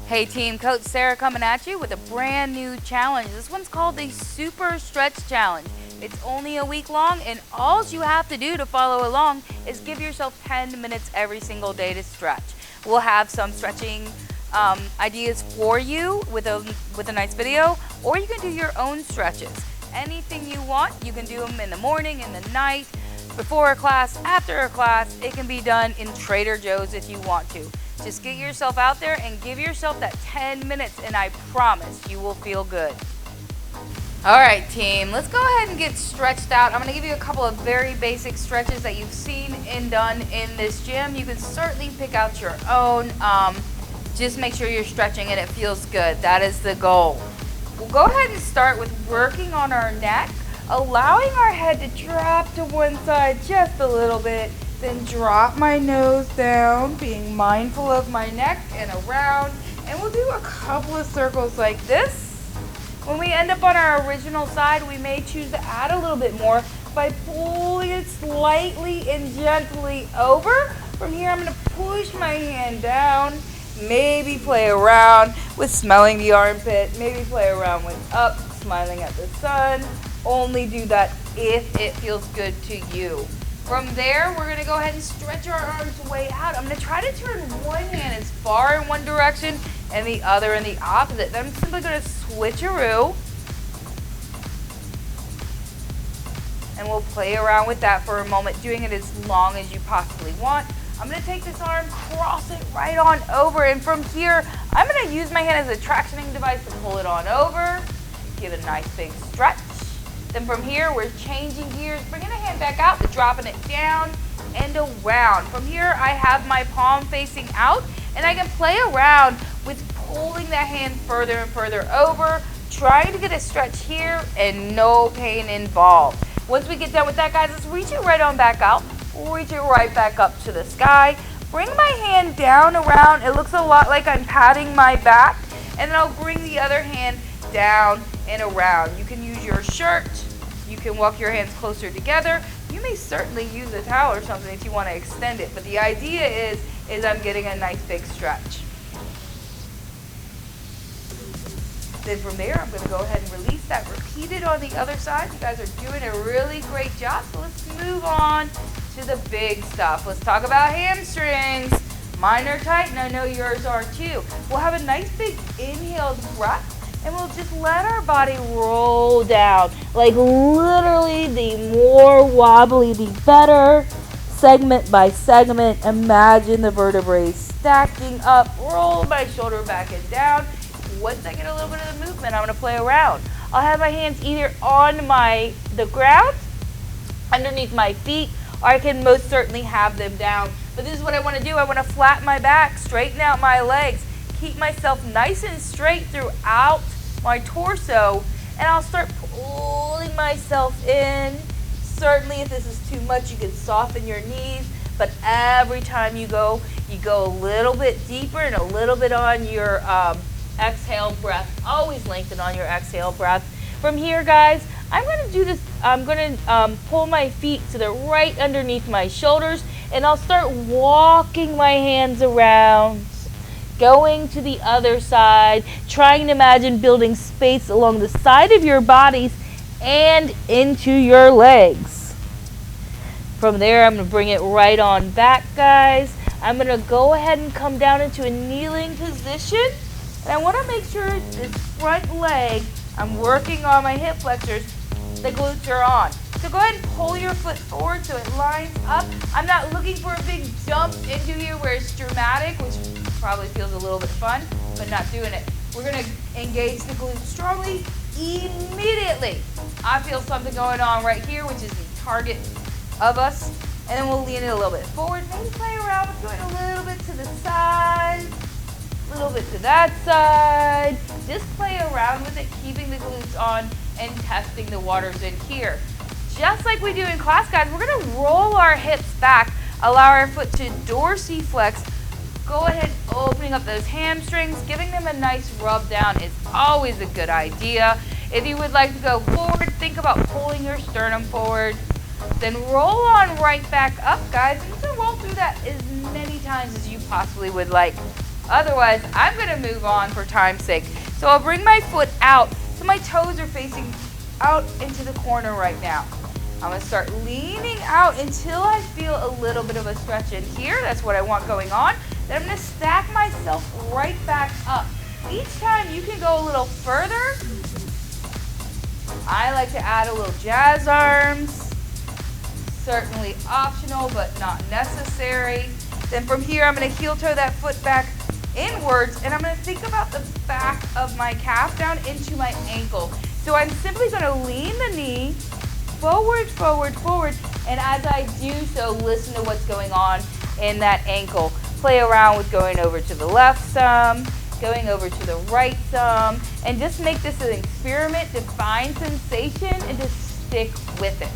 Hey team, Coach Sarah coming at you with a brand new challenge. This one's called the Super Stretch Challenge. It's only a week long, and all you have to do to follow along is give yourself 10 minutes every single day to stretch. We'll have some stretching ideas for you with a nice video, or you can do your own stretches. Anything you want, you can do them in the morning, in the night, before a class, after a class. It can be done in Trader Joe's if you want to. Just get yourself out there and give yourself that 10 minutes, and I promise you will feel good. All right, team, let's go ahead and get stretched out. I'm gonna give you a couple of very basic stretches that you've seen and done in this gym. You can certainly pick out your own. Just make sure you're stretching and it feels good. That is the goal. We'll go ahead and start with working on our neck, allowing our head to drop to one side just a little bit. Then drop my nose down, being mindful of my neck and around. And we'll do a couple of circles like this. When we end up on our original side, we may choose to add a little bit more by pulling it slightly and gently over. From here, I'm gonna push my hand down, maybe play around with smelling the armpit, maybe play around with up, smiling at the sun. Only do that if it feels good to you. From there, we're gonna go ahead and stretch our arms way out. I'm gonna try to turn one hand as far in one direction and the other in the opposite. Then I'm simply gonna switcheroo. And we'll play around with that for a moment, doing it as long as you possibly want. I'm gonna take this arm, cross it right on over, and from here, I'm gonna use my hand as a tractioning device to pull it on over. Give it a nice big stretch. Then from here, we're changing gears, bringing the hand back out, dropping it down and around. From here, I have my palm facing out, and I can play around with pulling that hand further and further over, trying to get a stretch here and no pain involved. Once we get done with that, guys, let's reach it right on back out, reach it right back up to the sky. Bring my hand down around. It looks a lot like I'm patting my back, and then I'll bring the other hand down and around. You can use your shirt. You can walk your hands closer together. You may certainly use a towel or something if you want to extend it, but the idea is I'm getting a nice big stretch. Then from there, I'm going to go ahead and release that. Repeat it on the other side. You guys are doing a really great job. So let's move on to the big stuff. Let's talk about hamstrings. Mine are tight, and I know yours are too. We'll have a nice big inhaled breath, and we'll just let our body roll down. Like literally, the more wobbly, the better. Segment by segment, imagine the vertebrae stacking up. Roll my shoulder back and down. Once I get a little bit of the movement, I'm gonna play around. I'll have my hands either on the ground, underneath my feet, or I can most certainly have them down. But this is what I wanna do. I wanna flatten my back, straighten out my legs, keep myself nice and straight throughout my torso, and I'll start pulling myself in. Certainly if this is too much, you can soften your knees, but every time you go a little bit deeper and a little bit on your exhale breath. Always lengthen on your exhale breath. From here, guys, I'm going to do this. I'm going to pull my feet to the right underneath my shoulders, and I'll start walking my hands around, going to the other side, trying to imagine building space along the side of your bodies and into your legs. From there, I'm going to bring it right on back, guys. I'm going to go ahead and come down into a kneeling position. And I want to make sure this front leg, I'm working on my hip flexors, the glutes are on. So go ahead and pull your foot forward so it lines up. I'm not looking for a big jump into here where it's dramatic, which probably feels a little bit fun, but not doing it. We're going to engage the glutes strongly immediately. I feel something going on right here, which is the target of us. And then we'll lean it a little bit forward. Maybe play around with going a little bit to the side. A little bit to that side. Just play around with it, keeping the glutes on and testing the waters in here. Just like we do in class, guys, we're going to roll our hips back, allow our foot to dorsiflex. Go ahead, opening up those hamstrings, giving them a nice rub down is always a good idea. If you would like to go forward, think about pulling your sternum forward. Then roll on right back up, guys. And you can roll through that as many times as you possibly would like. Otherwise, I'm gonna move on for time's sake. So I'll bring my foot out so my toes are facing out into the corner right now. I'm gonna start leaning out until I feel a little bit of a stretch in here. That's what I want going on. Then I'm gonna stack myself right back up. Each time you can go a little further. I like to add a little jazz arms. Certainly optional, but not necessary. Then from here, I'm gonna heel toe that foot back inwards, and I'm gonna think about the back of my calf down into my ankle. So I'm simply gonna lean the knee forward, forward, forward, and as I do so, listen to what's going on in that ankle. Play around with going over to the left some, going over to the right some, and just make this an experiment to find sensation and just stick with it.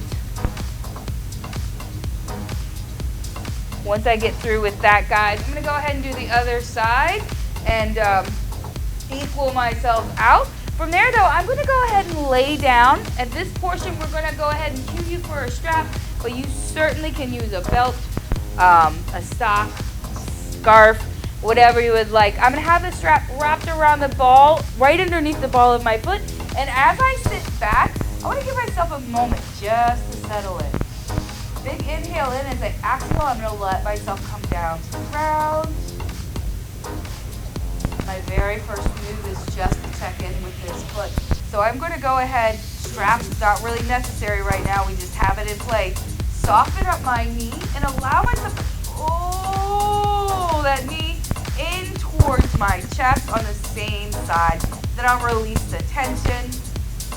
Once I get through with that, guys, I'm gonna go ahead and do the other side and equal myself out. From there, though, I'm gonna go ahead and lay down. At this portion, we're gonna go ahead and cue you for a strap, but you certainly can use a belt, a sock, scarf, whatever you would like. I'm gonna have the strap wrapped around the ball, right underneath the ball of my foot, and as I sit back, I wanna give myself a moment just to settle in. Big inhale in. As I exhale, I'm going to let myself come down to the ground. My very first move is just to check in with this foot. So I'm going to go ahead, strap's not really necessary right now, we just have it in place. Soften up my knee and allow myself to pull that knee in towards my chest on the same side. Then I'll release the tension,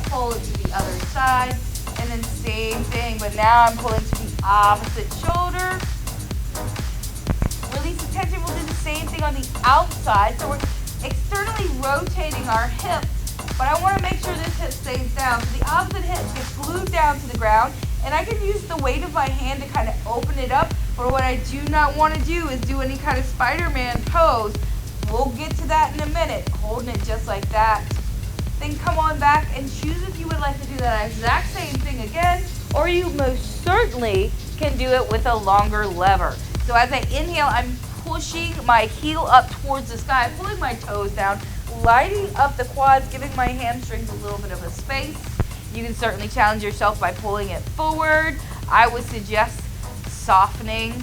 pull it to the other side. And then same thing, but now I'm pulling to the opposite shoulder. Release the tension, we'll do the same thing on the outside. So we're externally rotating our hip, but I want to make sure this hip stays down. So the opposite hip gets glued down to the ground, and I can use the weight of my hand to kind of open it up, but what I do not want to do is do any kind of Spider-Man pose. We'll get to that in a minute. Holding it just like that. Then come on back and choose if you would like to do that exact same thing again, or you most certainly can do it with a longer lever. So as I inhale, I'm pushing my heel up towards the sky, pulling my toes down, lighting up the quads, giving my hamstrings a little bit of a space. You can certainly challenge yourself by pulling it forward. I would suggest softening,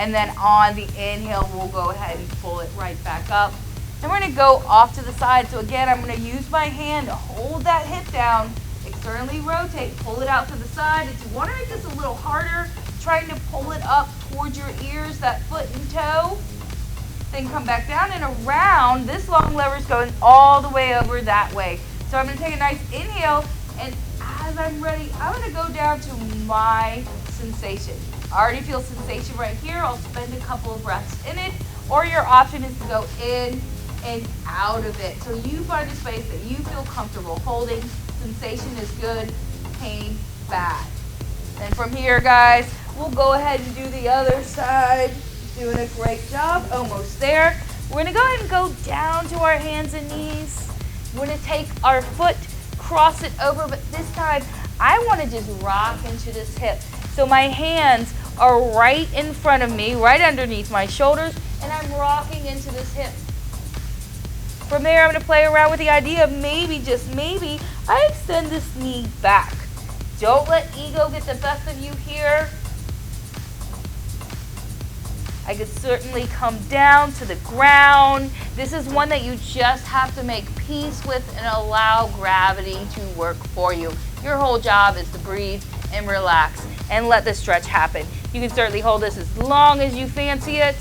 and then on the inhale, we'll go ahead and pull it right back up. Then we're going to go off to the side. So again, I'm going to use my hand to hold that hip down, externally rotate, pull it out to the side. If you want to make this a little harder, trying to pull it up towards your ears, that foot and toe, then come back down and around. This long lever is going all the way over that way. So I'm going to take a nice inhale, and as I'm ready, I'm going to go down to my sensation. I already feel sensation right here. I'll spend a couple of breaths in it, or your option is to go in and out of it. So you find a space that you feel comfortable holding. Sensation is good, pain bad. And from here, guys, we'll go ahead and do the other side. Doing a great job, almost there. We're gonna go ahead and go down to our hands and knees. We're gonna take our foot, cross it over, but this time I wanna just rock into this hip. So my hands are right in front of me, right underneath my shoulders, and I'm rocking into this hip. From there, I'm going to play around with the idea of maybe, just maybe, I extend this knee back. Don't let ego get the best of you here. I could certainly come down to the ground. This is one that you just have to make peace with and allow gravity to work for you. Your whole job is to breathe and relax and let the stretch happen. You can certainly hold this as long as you fancy it.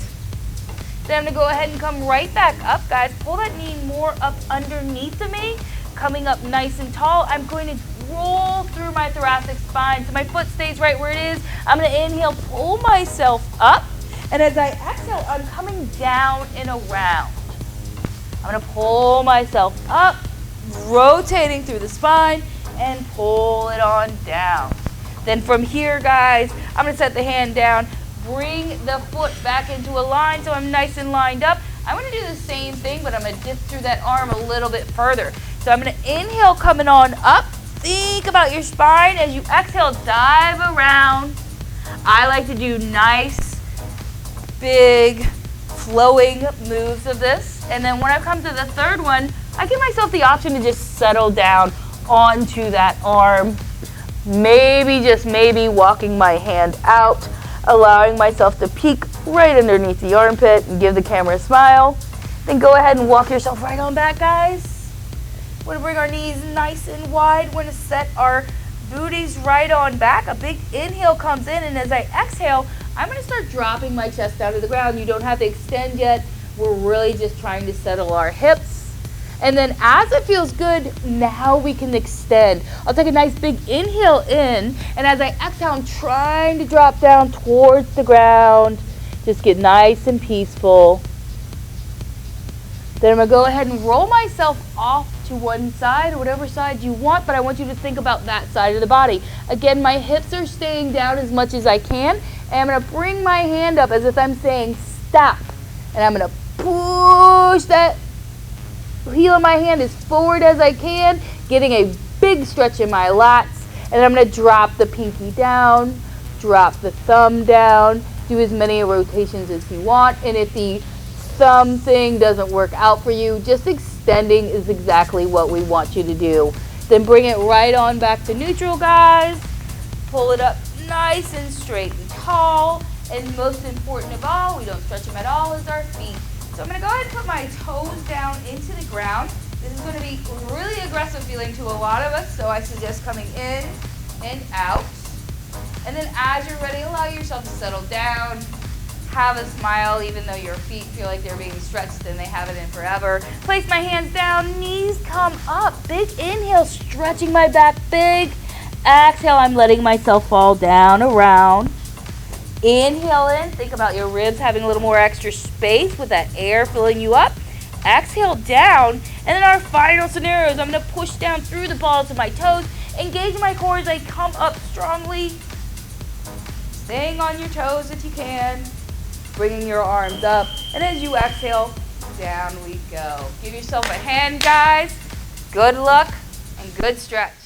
Then I'm going to go ahead and come right back up, guys. Pull that knee more up underneath of me, coming up nice and tall. I'm going to roll through my thoracic spine so my foot stays right where it is. I'm going to inhale, pull myself up, and as I exhale, I'm coming down and around. I'm going to pull myself up, rotating through the spine, and pull it on down. Then from here, guys, I'm going to set the hand down, bring the foot back into a line so I'm nice and lined up. I'm going to do the same thing, but I'm going to dip through that arm a little bit further. So I'm going to inhale, coming on up. Think about your spine. As you exhale, dive around. I like to do nice, big, flowing moves of this. And then when I come to the third one, I give myself the option to just settle down onto that arm. Maybe, just maybe, walking my hand out, allowing myself to peek right underneath the armpit and give the camera a smile. Then go ahead and walk yourself right on back, guys. We're gonna bring our knees nice and wide. We're gonna set our booties right on back. A big inhale comes in, and as I exhale, I'm gonna start dropping my chest down to the ground. You don't have to extend yet. We're really just trying to settle our hips. And then as it feels good, now we can extend. I'll take a nice big inhale in, and as I exhale, I'm trying to drop down towards the ground. Just get nice and peaceful. Then I'm gonna go ahead and roll myself off to one side, or whatever side you want, but I want you to think about that side of the body. Again, my hips are staying down as much as I can, and I'm gonna bring my hand up as if I'm saying stop. And I'm gonna push that heel of my hand as forward as I can, getting a big stretch in my lats, and I'm going to drop the pinky down, drop the thumb down, do as many rotations as you want, and if the thumb thing doesn't work out for you, just extending is exactly what we want you to do. Then bring it right on back to neutral, guys. Pull it up nice and straight and tall, and most important of all, we don't stretch them at all, is our feet. So I'm going to go ahead and put my toes down into the ground. This is going to be really aggressive feeling to a lot of us, so I suggest coming in and out. And then as you're ready, allow yourself to settle down. Have a smile, even though your feet feel like they're being stretched and they haven't in forever. Place my hands down, knees come up. Big inhale, stretching my back big. Exhale, I'm letting myself fall down, around. Inhale in, think about your ribs having a little more extra space with that air filling you up. Exhale down, and then our final scenario is I'm going to push down through the balls of my toes, engage my core as I come up strongly, staying on your toes if you can, bringing your arms up, and as you exhale, down we go. Give yourself a hand, guys. Good luck and good stretch.